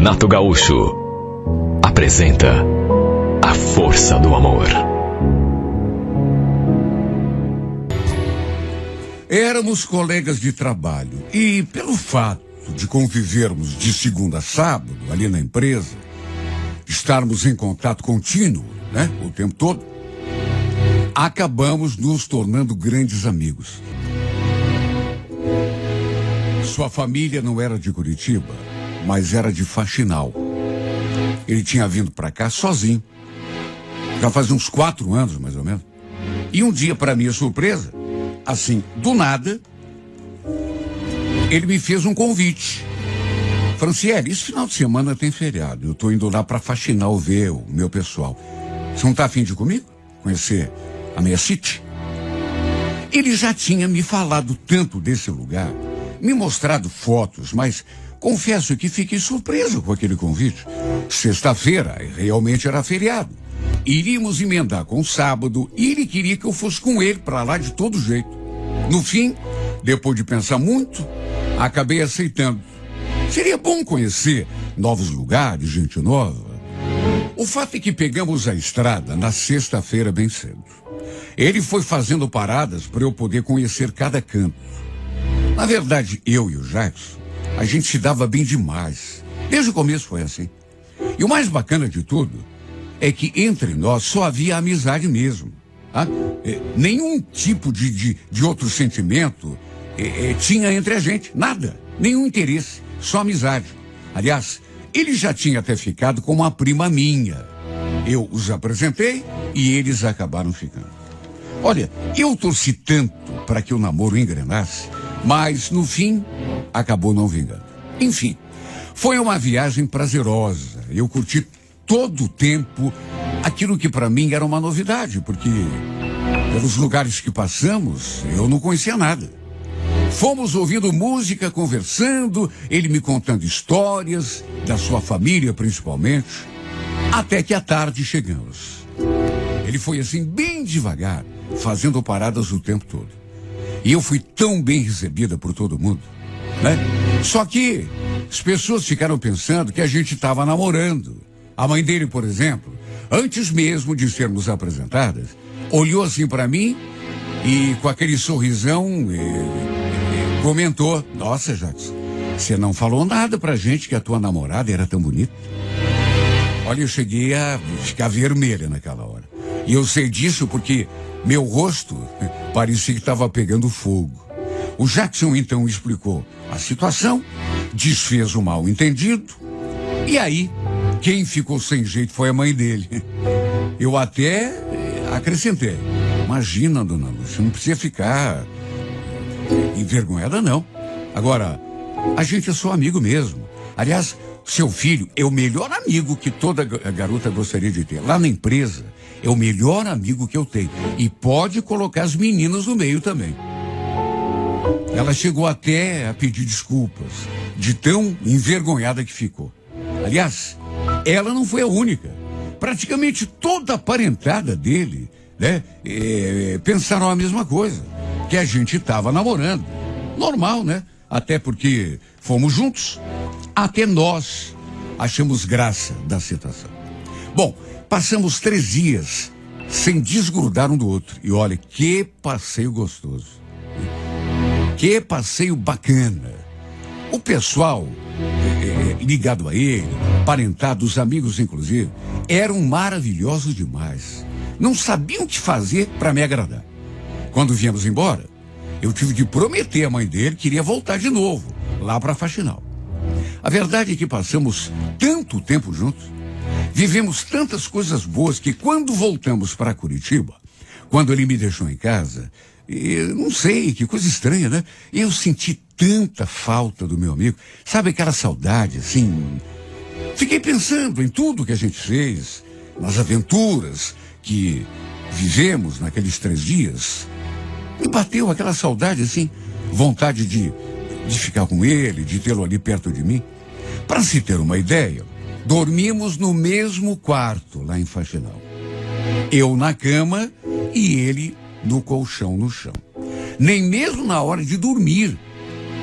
Renato Gaúcho apresenta A Força do Amor. Éramos colegas de trabalho e, pelo fato de convivermos de segunda a sábado ali na empresa, estarmos em contato contínuo, o tempo todo, acabamos nos tornando grandes amigos. Sua família não era de Curitiba, mas era de Faxinal. Ele tinha vindo para cá sozinho. Já fazia uns 4 anos, mais ou menos. E um dia, para minha surpresa, assim, do nada, ele me fez um convite. Franciele, esse final de semana tem feriado. Eu tô indo lá para Faxinal ver o meu pessoal. Você não tá afim de ir comigo? Conhecer a minha city? Ele já tinha me falado tanto desse lugar, me mostrado fotos, mas confesso que fiquei surpreso com aquele convite. Sexta-feira realmente era feriado. Iríamos emendar com sábado e ele queria que eu fosse com ele para lá de todo jeito. No fim, depois de pensar muito, acabei aceitando. Seria bom conhecer novos lugares, gente nova. O fato é que pegamos a estrada na sexta-feira bem cedo. Ele foi fazendo paradas para eu poder conhecer cada canto. Na verdade, eu e o Jackson, a gente se dava bem demais. Desde o começo foi assim. E o mais bacana de tudo é que entre nós só havia amizade mesmo. Tá? Nenhum tipo de outro sentimento tinha entre a gente. Nada. Nenhum interesse. Só amizade. Aliás, ele já tinha até ficado com uma prima minha. Eu os apresentei e eles acabaram ficando. Olha, eu torci tanto para que o namoro engrenasse, mas no fim acabou não vingando. Enfim, foi uma viagem prazerosa. Eu curti todo o tempo aquilo que para mim era uma novidade, porque pelos lugares que passamos eu não conhecia nada. Fomos ouvindo música, conversando, ele me contando histórias, da sua família principalmente, até que à tarde chegamos. Ele foi assim bem devagar, fazendo paradas o tempo todo. E eu fui tão bem recebida por todo mundo, Só que as pessoas ficaram pensando que a gente estava namorando. A mãe dele, por exemplo, antes mesmo de sermos apresentadas, olhou assim para mim e com aquele sorrisão comentou: nossa, Jackson, você não falou nada pra gente que a tua namorada era tão bonita. Olha, eu cheguei a ficar vermelha naquela hora. E eu sei disso porque meu rosto parecia que estava pegando fogo. O Jackson então explicou a situação, desfez o mal entendido, e aí quem ficou sem jeito foi a mãe dele. Eu até acrescentei: imagina, dona Lúcia, não precisa ficar envergonhada, não. Agora, a gente é só amigo mesmo. Aliás, seu filho é o melhor amigo que toda garota gostaria de ter. Lá na empresa, é o melhor amigo que eu tenho. E pode colocar as meninas no meio também. Ela chegou até a pedir desculpas, de tão envergonhada que ficou. Aliás, ela não foi a única. Praticamente toda a parentada dele, pensaram a mesma coisa, que a gente estava namorando. Normal, Até porque fomos juntos. Até nós achamos graça da situação. Bom, passamos 3 dias sem desgrudar um do outro. E olha, que passeio gostoso. Que passeio bacana. O pessoal ligado a ele, parentado, os amigos inclusive, eram maravilhosos demais. Não sabiam o que fazer para me agradar. Quando viemos embora, eu tive que prometer à mãe dele que iria voltar de novo, lá para Faxinal. A verdade é que passamos tanto tempo juntos, vivemos tantas coisas boas que quando voltamos para Curitiba, quando ele me deixou em casa, não sei, que coisa estranha, eu senti tanta falta do meu amigo, sabe aquela saudade, assim. Fiquei pensando em tudo que a gente fez, nas aventuras que vivemos naqueles 3 dias. Me bateu aquela saudade, assim, vontade de ficar com ele, de tê-lo ali perto de mim. Para se ter uma ideia, dormimos no mesmo quarto lá em Faxinal. Eu na cama e ele no colchão no chão. Nem mesmo na hora de dormir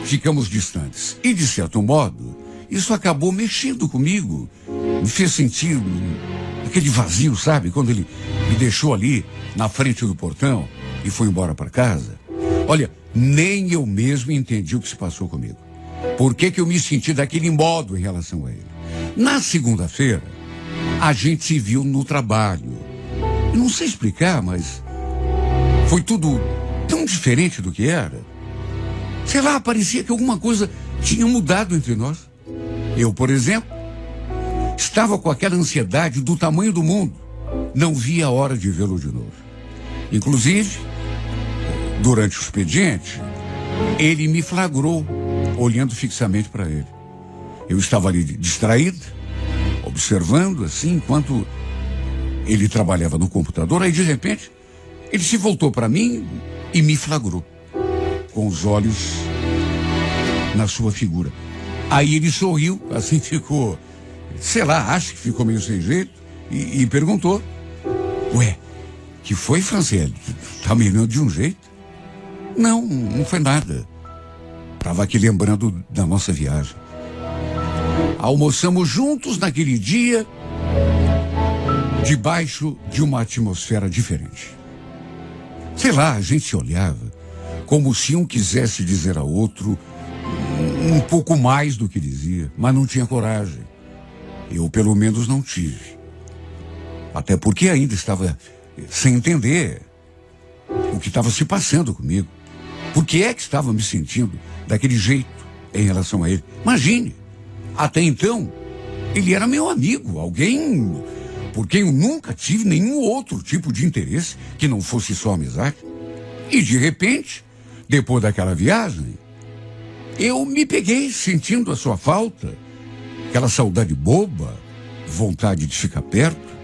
ficamos distantes. E, de certo modo, isso acabou mexendo comigo. Me fez sentir aquele vazio, sabe? Quando ele me deixou ali na frente do portão e foi embora para casa. Olha, nem eu mesmo entendi o que se passou comigo. Por que eu me senti daquele modo em relação a ele? Na segunda-feira, a gente se viu no trabalho. Eu não sei explicar, mas foi tudo tão diferente do que era. Sei lá, parecia que alguma coisa tinha mudado entre nós. Eu, por exemplo, estava com aquela ansiedade do tamanho do mundo. Não via a hora de vê-lo de novo. Inclusive, durante o expediente, ele me flagrou, olhando fixamente para ele. Eu estava ali distraído, observando assim, enquanto ele trabalhava no computador. Aí, de repente, ele se voltou para mim e me flagrou, com os olhos na sua figura. Aí ele sorriu, assim ficou, sei lá, acho que ficou meio sem jeito, e perguntou: ué, que foi, Franciele? Tá me olhando de um jeito? Não foi nada. Estava aqui lembrando da nossa viagem. Almoçamos juntos naquele dia, debaixo de uma atmosfera diferente. Sei lá, a gente se olhava como se um quisesse dizer ao outro um pouco mais do que dizia, mas não tinha coragem. Eu, pelo menos, não tive. Até porque ainda estava sem entender o que estava se passando comigo. Por que é que estava me sentindo daquele jeito em relação a ele? Imagine, até então, ele era meu amigo, alguém por quem eu nunca tive nenhum outro tipo de interesse que não fosse só amizade. E, de repente, depois daquela viagem, eu me peguei sentindo a sua falta, aquela saudade boba, vontade de ficar perto.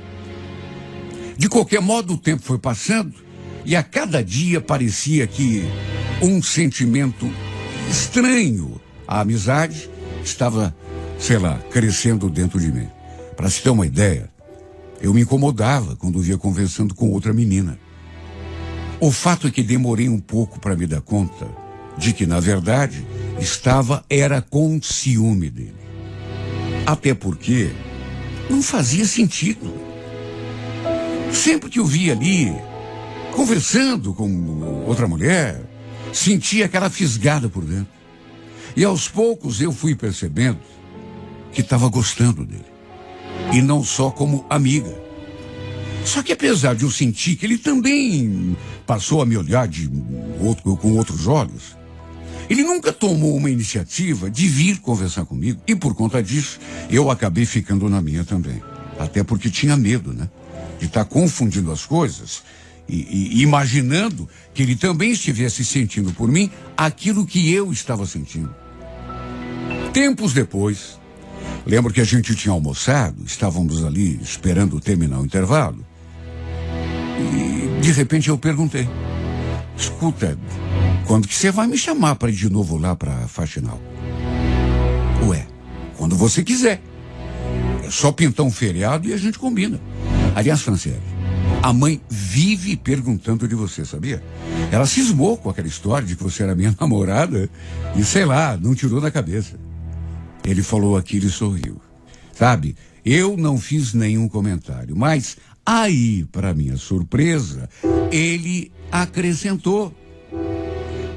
De qualquer modo, o tempo foi passando e a cada dia parecia que um sentimento estranho à amizade estava, sei lá, crescendo dentro de mim. Para se ter uma ideia, eu me incomodava quando via conversando com outra menina. O fato é que demorei um pouco para me dar conta de que, na verdade, era com ciúme dele. Até porque não fazia sentido. Sempre que eu via ali, conversando com outra mulher, sentia aquela fisgada por dentro. E aos poucos eu fui percebendo que estava gostando dele. E não só como amiga. Só que apesar de eu sentir que ele também passou a me olhar com outros olhos, ele nunca tomou uma iniciativa de vir conversar comigo. E por conta disso, eu acabei ficando na minha também. Até porque tinha medo, né? De estar confundindo as coisas e imaginando que ele também estivesse sentindo por mim aquilo que eu estava sentindo. Tempos depois, lembro que a gente tinha almoçado, estávamos ali esperando terminar o intervalo. E de repente eu perguntei: escuta, quando que você vai me chamar para ir de novo lá para a Faxinal? Ué, quando você quiser. É só pintar um feriado e a gente combina. Aliás, Franciele, a mãe vive perguntando de você, sabia? Ela cismou com aquela história de que você era minha namorada e, sei lá, não tirou da cabeça. Ele falou aquilo e sorriu. Sabe, eu não fiz nenhum comentário, mas aí, para minha surpresa, ele acrescentou.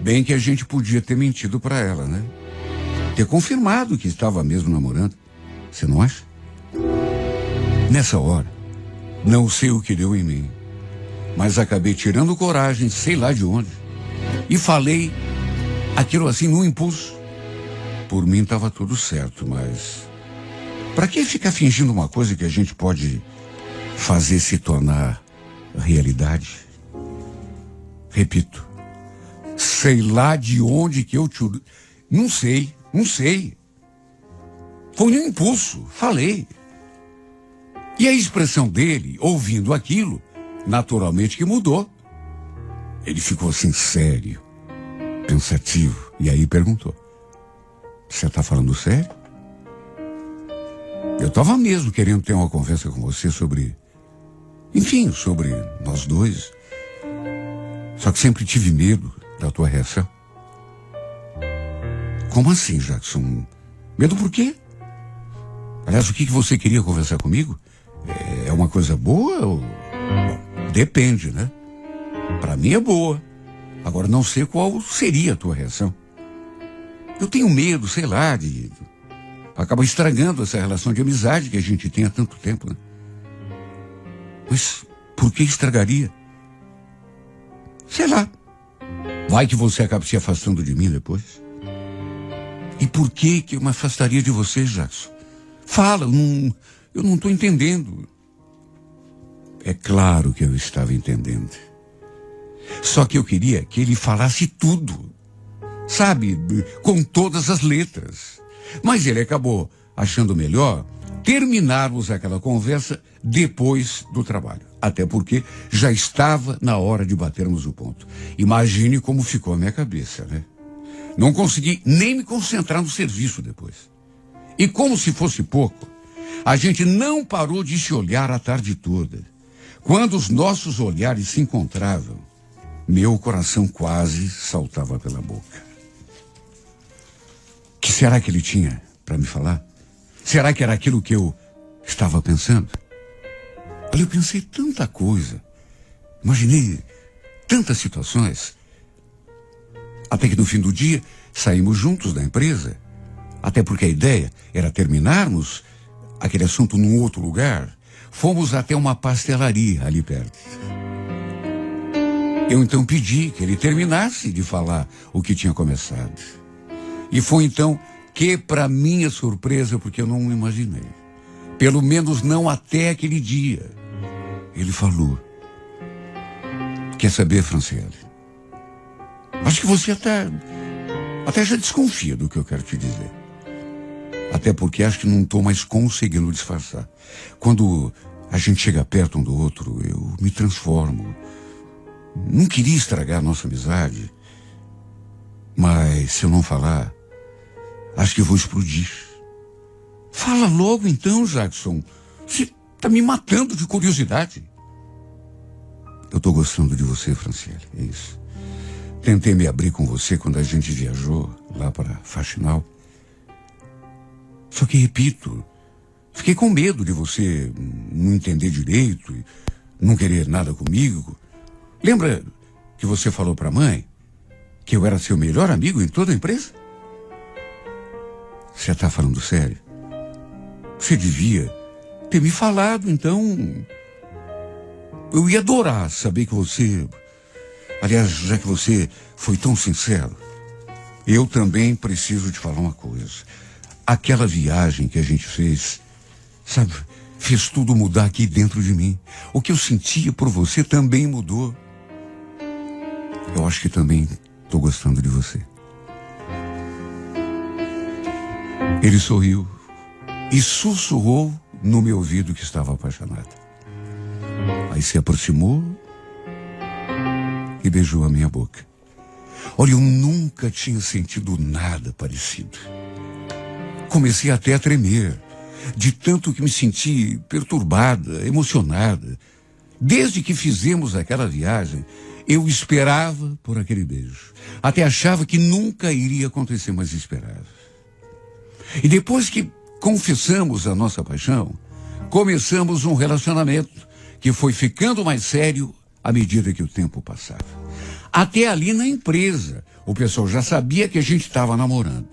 Bem que a gente podia ter mentido para ela, né? Ter confirmado que estava mesmo namorando. Você não acha? Nessa hora, não sei o que deu em mim, mas acabei tirando coragem, sei lá de onde, e falei aquilo assim num impulso. Por mim estava tudo certo, mas para que ficar fingindo uma coisa que a gente pode fazer se tornar realidade? Repito, sei lá de onde que eu tirei. Não sei. Foi um impulso, falei. E a expressão dele, ouvindo aquilo, naturalmente que mudou. Ele ficou assim sério, pensativo, e aí perguntou: você está falando sério? Eu estava mesmo querendo ter uma conversa com você sobre nós dois. Só que sempre tive medo da tua reação. Como assim, Jackson? Medo por quê? Aliás, o que você queria conversar comigo? É uma coisa boa ou... Bom, depende, né? Para mim é boa. Agora não sei qual seria a tua reação. Eu tenho medo, sei lá, de acaba estragando essa relação de amizade que a gente tem há tanto tempo, né? Mas por que estragaria? Sei lá. Vai que você acaba se afastando de mim depois. E por que eu me afastaria de você, Jackson? Fala, eu não estou entendendo. É claro que eu estava entendendo. Só que eu queria que ele falasse tudo. Sabe, com todas as letras. Mas ele acabou achando melhor terminarmos aquela conversa depois do trabalho. Até porque já estava na hora de batermos o ponto. Imagine como ficou a minha cabeça, né? Não consegui nem me concentrar no serviço depois. E como se fosse pouco, a gente não parou de se olhar a tarde toda. Quando os nossos olhares se encontravam, meu coração quase saltava pela boca. O que será que ele tinha para me falar? Será que era aquilo que eu estava pensando? Olha, eu pensei tanta coisa. Imaginei tantas situações. Até que no fim do dia, saímos juntos da empresa. Até porque a ideia era terminarmos aquele assunto num outro lugar. Fomos até uma pastelaria ali perto. Eu então pedi que ele terminasse de falar o que tinha começado. E foi então que, para minha surpresa, porque eu não imaginei, pelo menos não até aquele dia, ele falou: quer saber, Franciele? Acho que você até já desconfia do que eu quero te dizer. Até porque acho que não estou mais conseguindo disfarçar. Quando a gente chega perto um do outro, eu me transformo. Não queria estragar a nossa amizade, mas se eu não falar, acho que vou explodir. Fala logo então, Jackson. Você está me matando de curiosidade. Eu estou gostando de você, Franciele, é isso. Tentei me abrir com você quando a gente viajou lá para Faxinal. Só que, repito, fiquei com medo de você não entender direito e não querer nada comigo. Lembra que você falou para a mãe que eu era seu melhor amigo em toda a empresa? Você está falando sério? Você devia ter me falado, então. Eu ia adorar saber que você... Aliás, já que você foi tão sincero, eu também preciso te falar uma coisa. Aquela viagem que a gente fez, sabe, fez tudo mudar aqui dentro de mim. O que eu sentia por você também mudou. Eu acho que também estou gostando de você. Ele sorriu e sussurrou no meu ouvido que estava apaixonado. Aí se aproximou e beijou a minha boca. Olha, eu nunca tinha sentido nada parecido. Comecei até a tremer, de tanto que me senti perturbada, emocionada. Desde que fizemos aquela viagem, eu esperava por aquele beijo. Até achava que nunca iria acontecer, mas esperava. E depois que confessamos a nossa paixão, começamos um relacionamento que foi ficando mais sério à medida que o tempo passava. Até ali na empresa, o pessoal já sabia que a gente estava namorando.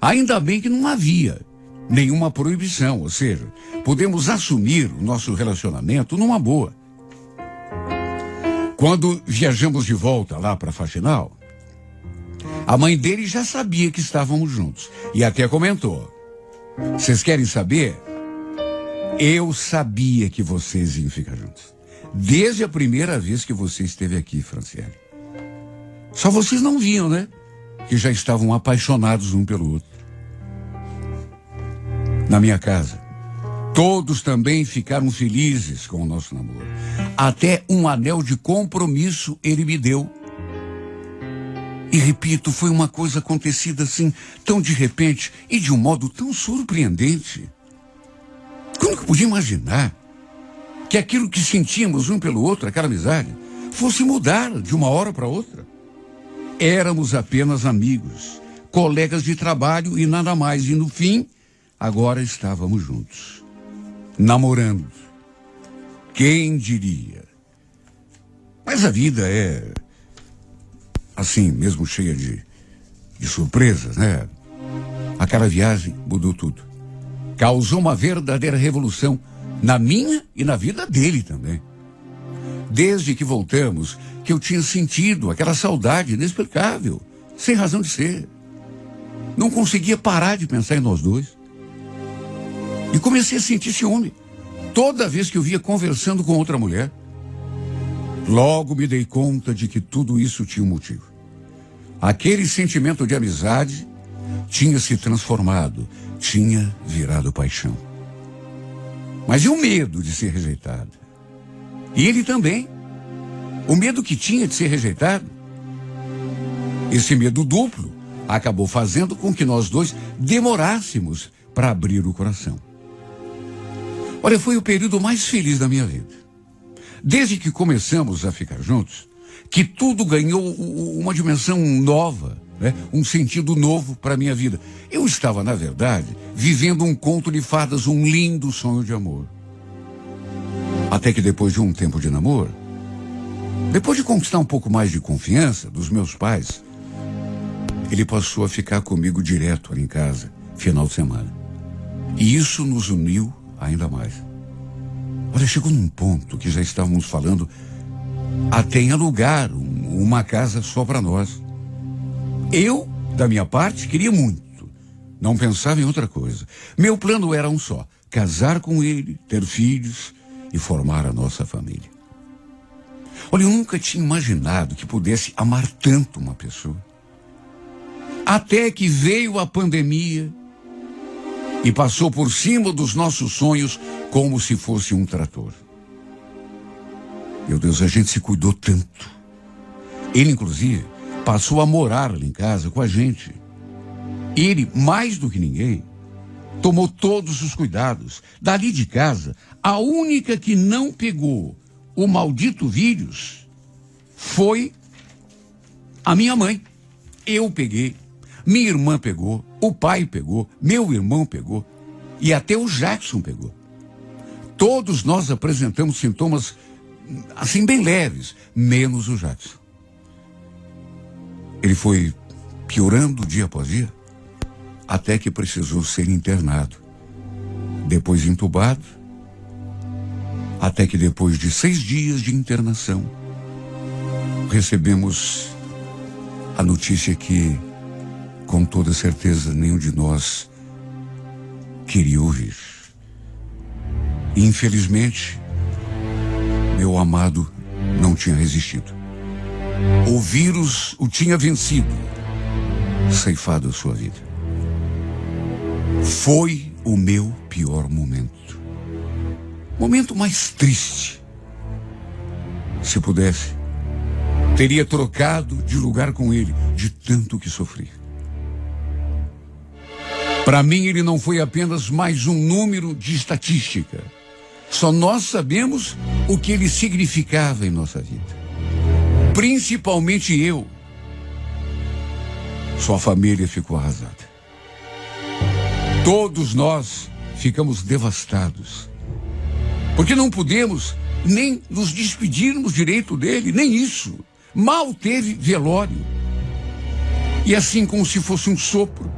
Ainda bem que não havia nenhuma proibição, ou seja, podemos assumir o nosso relacionamento numa boa. Quando viajamos de volta lá para Faxinal, a mãe dele já sabia que estávamos juntos e até comentou: vocês querem saber? Eu sabia que vocês iam ficar juntos. Desde a primeira vez que você esteve aqui, Franciele. Só vocês não viam, né? Que já estavam apaixonados um pelo outro. Na minha casa, todos também ficaram felizes com o nosso namoro. Até um anel de compromisso ele me deu. E repito, foi uma coisa acontecida assim, tão de repente e de um modo tão surpreendente. Como que eu podia imaginar que aquilo que sentíamos um pelo outro, aquela amizade, fosse mudar de uma hora para outra? Éramos apenas amigos, colegas de trabalho e nada mais. E no fim, agora estávamos juntos, namorando. Quem diria? Mas a vida é assim, mesmo cheia de surpresas, né? Aquela viagem mudou tudo. Causou uma verdadeira revolução na minha e na vida dele também. Desde que voltamos, que eu tinha sentido aquela saudade inexplicável, sem razão de ser. Não conseguia parar de pensar em nós dois. E comecei a sentir ciúme toda vez que eu via conversando com outra mulher. Logo me dei conta de que tudo isso tinha um motivo. Aquele sentimento de amizade tinha se transformado, tinha virado paixão. Mas e o medo de ser rejeitado? E ele também. O medo que tinha de ser rejeitado. Esse medo duplo acabou fazendo com que nós dois demorássemos para abrir o coração. Olha, foi o período mais feliz da minha vida. Desde que começamos a ficar juntos, que tudo ganhou uma dimensão nova, né? Um sentido novo para a minha vida. Eu estava, na verdade, vivendo um conto de fadas, um lindo sonho de amor. Até que depois de um tempo de namoro, depois de conquistar um pouco mais de confiança dos meus pais, ele passou a ficar comigo direto ali em casa, final de semana. E isso nos uniu ainda mais. Olha, chegou num ponto que já estávamos falando até em alugar uma casa só para nós. Eu, da minha parte, queria muito. Não pensava em outra coisa. Meu plano era um só: casar com ele, ter filhos e formar a nossa família. Olha, eu nunca tinha imaginado que pudesse amar tanto uma pessoa. Até que veio a pandemia e passou por cima dos nossos sonhos como se fosse um trator. Meu Deus, a gente se cuidou tanto. Ele, inclusive, passou a morar ali em casa com a gente. Ele, mais do que ninguém, tomou todos os cuidados. Dali de casa, a única que não pegou o maldito vírus foi a minha mãe. Eu peguei, minha irmã pegou, o pai pegou, meu irmão pegou e até o Jackson pegou. Todos nós apresentamos sintomas assim bem leves, menos o Jackson. Ele foi piorando dia após dia, até que precisou ser internado. Depois entubado, até que depois de 6 dias de internação, recebemos a notícia que, com toda certeza, nenhum de nós queria ouvir. Infelizmente, meu amado não tinha resistido. O vírus o tinha vencido, ceifado a sua vida. Foi o meu pior momento. Momento mais triste. Se pudesse, teria trocado de lugar com ele, de tanto que sofri. Para mim, ele não foi apenas mais um número de estatística. Só nós sabemos o que ele significava em nossa vida. Principalmente eu. Sua família ficou arrasada. Todos nós ficamos devastados. Porque não pudemos nem nos despedirmos direito dele, nem isso. Mal teve velório. E assim, como se fosse um sopro,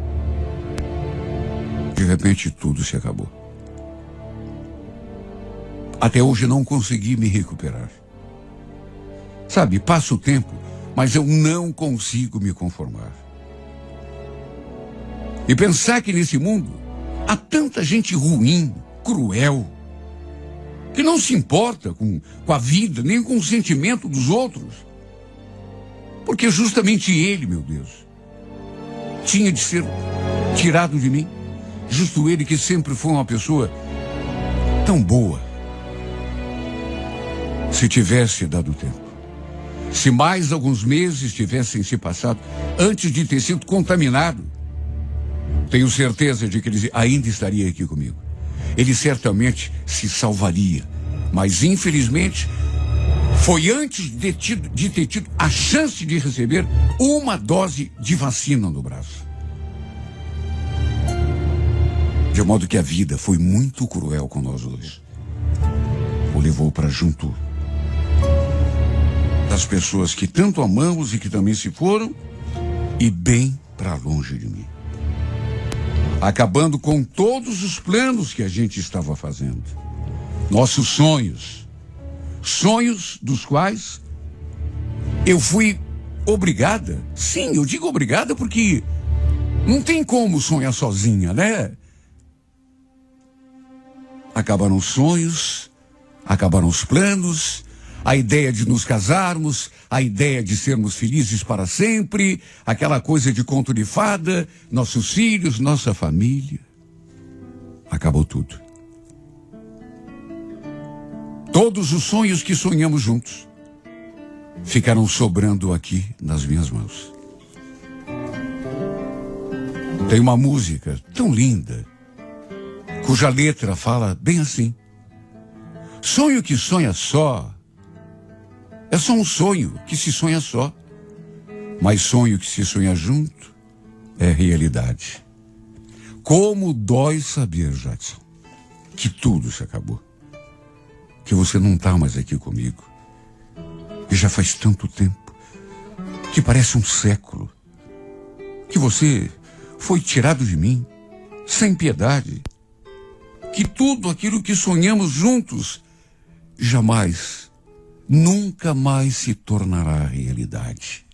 de repente tudo se acabou. Até hoje não consegui me recuperar. Sabe, passa o tempo, mas eu não consigo me conformar. E pensar que nesse mundo há tanta gente ruim, cruel, que não se importa com a vida, nem com o sentimento dos outros. Porque justamente ele, meu Deus, tinha de ser tirado de mim. Justo ele, que sempre foi uma pessoa tão boa. Se tivesse dado tempo, se mais alguns meses tivessem se passado antes de ter sido contaminado, tenho certeza de que ele ainda estaria aqui comigo. Ele certamente se salvaria, mas infelizmente foi antes de ter tido a chance de receber uma dose de vacina no braço. De modo que a vida foi muito cruel com nós dois. O levou para junto das pessoas que tanto amamos e que também se foram, e bem para longe de mim. Acabando com todos os planos que a gente estava fazendo. Nossos sonhos. Sonhos dos quais eu fui obrigada. Sim, eu digo obrigada porque não tem como sonhar sozinha, né? Acabaram os sonhos, acabaram os planos, a ideia de nos casarmos, a ideia de sermos felizes para sempre, aquela coisa de conto de fada, nossos filhos, nossa família. Acabou tudo. Todos os sonhos que sonhamos juntos ficaram sobrando aqui nas minhas mãos. Tem uma música tão linda, cuja letra fala bem assim: sonho que sonha só é só um sonho que se sonha só, mas sonho que se sonha junto é realidade. Como dói saber, Jackson, que tudo se acabou, que você não está mais aqui comigo, e já faz tanto tempo, que parece um século, que você foi tirado de mim, sem piedade, que tudo aquilo que sonhamos juntos jamais, nunca mais se tornará realidade.